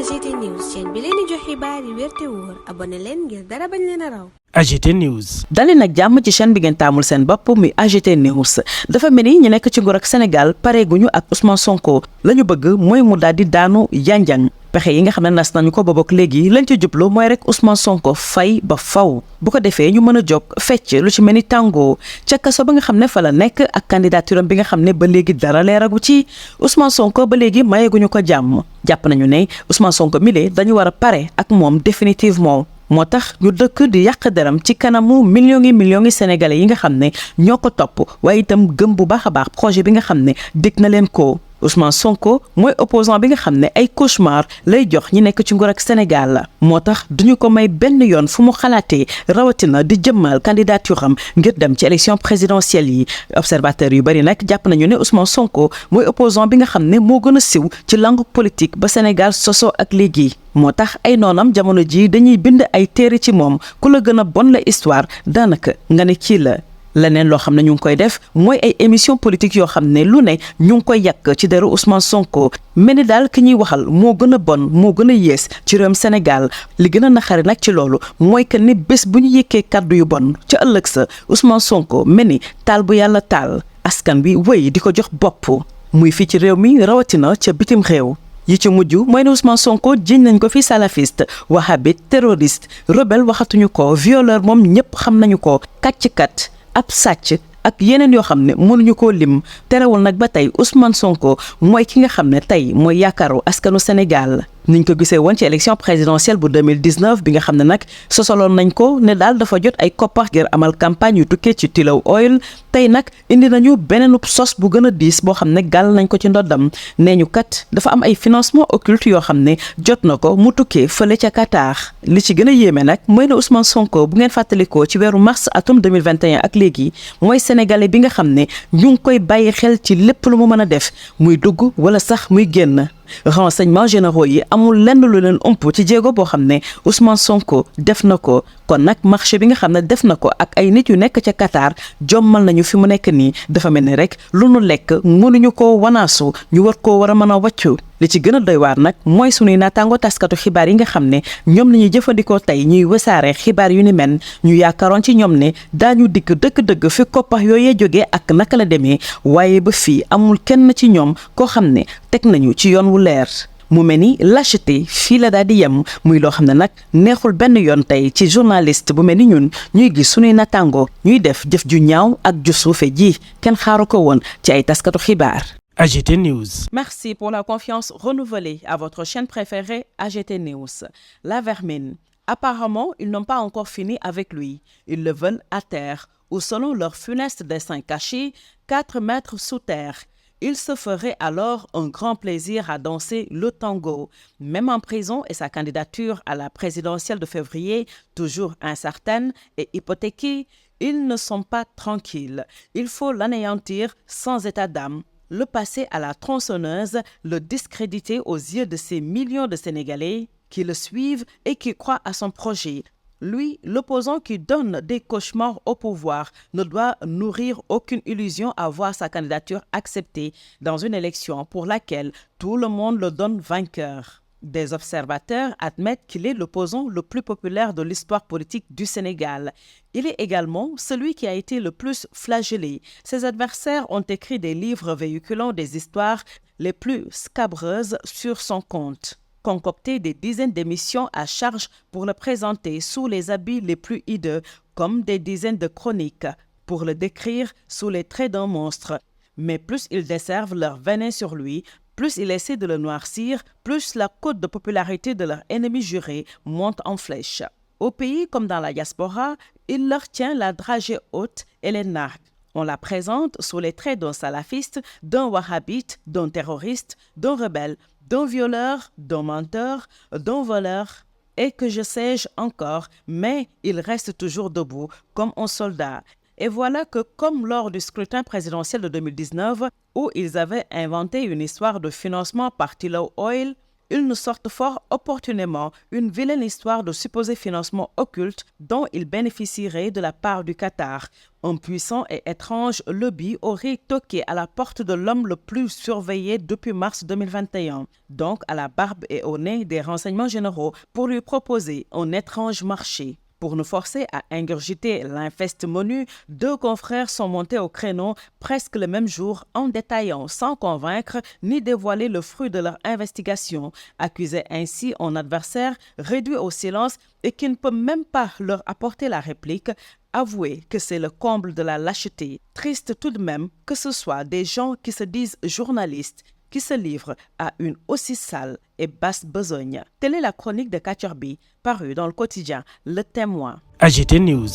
AGT News chaîne bi leen di jox xibaar yi wér te wóor abonné leen ngir dara bañ leen a raw. AGT News. dalee nag jàmm ci chaîne bi ngeen taamul seen bopp muy AGT News dafa mel ni ñu nekk ci nguur ak Sénégal pareeguñu ak Ousmane Sonko la ñu bëgg mooy mu daal di daanu yanjang pexe yi nga xam ne nas nañu ko boobook léegi lañ ci jublu mooy rek Ousmane Sonko fay ba faw bu ko defee ñu mën a jóg fecc lu ci mel ni tàngoo ca kaso ba nga xam ne fa la nekk ak candidature bi nga xam ne ba léegi dara leeragu ci Ousmane Sonko ba léegi mayeeguñu ko jàmm jàpp nañu ne Ousmane Sonko mile dañu war a pare ak moom définitivement. moo tax ñu dëkk di yàq deram ci kanamu millions yi sénégalais yi nga xam ne ñoo ko topp waaye itam gëm bu baax a baax projet bi nga xam ne dig na leen ko Ousmane Sonko mooy opposant bi nga xam ne ay cauchemar lay jox ñi nekk ci nguur ak Sénégal la moo tax duñu ko may benn yoon fu mu xalaatee rawatina di jëmmal candidature am ngir dem ci élection présidentielle yi observateurs yu bëri nag jàpp nañu ne Ousmane Sonko mooy opposant bi nga xam ne moo gën a siw ci langue politique ba Sénégal soso ak léegi moo tax ay noonam jamono ji dañuy bind ay téere ci moom ku la gën a bon la histoire daanaka nga ne kii la leneen loo xam ne ñu ngi koy def mooy ay émission politique yoo xam ne lu ne ñu ngi koy yàq ci deru Ousmane Sonko mel ni daal ki ñuy waxal moo gën a bon moo gën a yées ci réewum Sénégal li gën a naxari nag ci loolu mooy que ni bés bu ñu yëkkee kàddu yu bon ca ëllëg sa Ousmane Sonko mel ni taal bu yàlla taal askan bi wéy di ko jox bopp muy fii ci réew mi rawatina ca bitim réew. yi ci mujj mooy ne Ousmane Sonko jiñ nañ ko fi salafiste wahhabite terroriste rebelle waxatuñu ko violeur moom ñëpp xam nañu ko kàcckat ab sàcc ak yeneen yoo xam ne mënuñu koo lim terewul nag ba tey Ousmane Sonko mooy ki nga xam ne tey mooy yaakaaru askanu Sénégal niñ ko gisee woon ci élection présidentielle bu 2019 bi nga xam ne nag sosaloon nañ ko ne daal dafa jot ay koppar ngir amal campagne yu tukkee ci Tullow Oil tey nag indi nañu beneen sos bu gën a diis boo xam ne gàll nañ ko ci ndoddam nee ñu kat dafa am ay financement occulte yoo xam ne jot na ko mu tukkee fële ca Qatar li ci gën a yéeme nag mooy ne Ousmane Sonko bu ngeen fàttalikoo ci weeru mars atum 2021 ak léegi mooy sénégalais bi nga xam ne ñu ngi koy bàyyi xel ci lépp lu mu mën a def muy dugg wala sax muy génn renseignements généraux yi amul lenn lu leen ëmp ci jéego boo xam ne Ousmane Sonko def na ko kon nag marché bi nga xam ne def na ko ak ay nit yu nekk ca Qatar jommal nañu fi mu nekk nii dafa mel ni rek lu nu lekk mënuñu koo wanaasu ñu war koo war a mën a wàccu li ci gën a doy waar nag mooy sunuy naataango taskatu xibaar yi nga xam ne ñoom la ñuy jëfandikoo tey ñuy wasaare xibaar yu ni mel ñu yaakaaroon ci ñoom ne daañu dikk dëgg-dëgg fi koppax yooyee jógee ak naka la demee waaye ba fii amul kenn ci ñoom koo xam ne teg nañu ci yoon wu leer mu mel ni lâcheté fii la daal di yem muy loo xam ne nag neexul benn yoon tey ci journaliste bu mel ni ñun ñuy gis sunuy naataango ñuy def jëf ju ñaaw ak ju suufe ji kenn xaaru ko woon ci ay taskatu xibaar. AGT News. Merci pour la confiance renouvelée à votre chaîne préférée AGT News. La vermine. Apparemment, ils n'ont pas encore fini avec lui. Ils le veulent à terre, ou selon leur funeste dessein caché, 4 mètres sous terre. Il se ferait alors un grand plaisir à danser le tango. Même en prison et sa candidature à la présidentielle de février, toujours incertaine et hypothéquée, ils ne sont pas tranquilles. Il faut l'anéantir sans état d'âme. Le passer à la tronçonneuse, le discréditer aux yeux de ces millions de Sénégalais qui le suivent et qui croient à son projet. Lui, l'opposant qui donne des cauchemars au pouvoir, ne doit nourrir aucune illusion à voir sa candidature acceptée dans une élection pour laquelle tout le monde le donne vainqueur. Des observateurs admettent qu'il est l'opposant le plus populaire de l'histoire politique du Sénégal. Il est également celui qui a été le plus flagellé. Ses adversaires ont écrit des livres véhiculant des histoires les plus scabreuses sur son compte, concocté des dizaines d'émissions à charge pour le présenter sous les habits les plus hideux, comme des dizaines de chroniques, pour le décrire sous les traits d'un monstre. Mais plus ils desservent leur venin sur lui, plus ils essaient de le noircir, plus la cote de popularité de leur ennemi juré monte en flèche. Au pays comme dans la diaspora, il leur tient la dragée haute et les nargue. On la présente sous les traits d'un salafiste, d'un wahhabite, d'un terroriste, d'un rebelle, d'un violeur, d'un menteur, d'un voleur, et que je sais-je encore, mais il reste toujours debout comme un soldat. Et voilà que, comme lors du scrutin présidentiel de 2019, où ils avaient inventé une histoire de financement par Tullow Oil, ils nous sortent fort opportunément une vilaine histoire de supposé financement occulte dont ils bénéficieraient de la part du Qatar. Un puissant et étrange lobby aurait toqué à la porte de l'homme le plus surveillé depuis mars 2021, donc à la barbe et au nez des renseignements généraux, pour lui proposer un étrange marché. Pour nous forcer à ingurgiter l'infeste menu, 2 confrères sont montés au créneau presque le même jour en détaillant sans convaincre ni dévoiler le fruit de leur investigation, accusant ainsi un adversaire réduit au silence et qui ne peut même pas leur apporter la réplique. Avouez que c'est le comble de la lâcheté. Triste tout de même que ce soit des gens qui se disent journalistes qui se livrent à une aussi sale et basse besogne. Telle est la chronique de Katurbi, parue dans le quotidien Le Témoin. AGT News.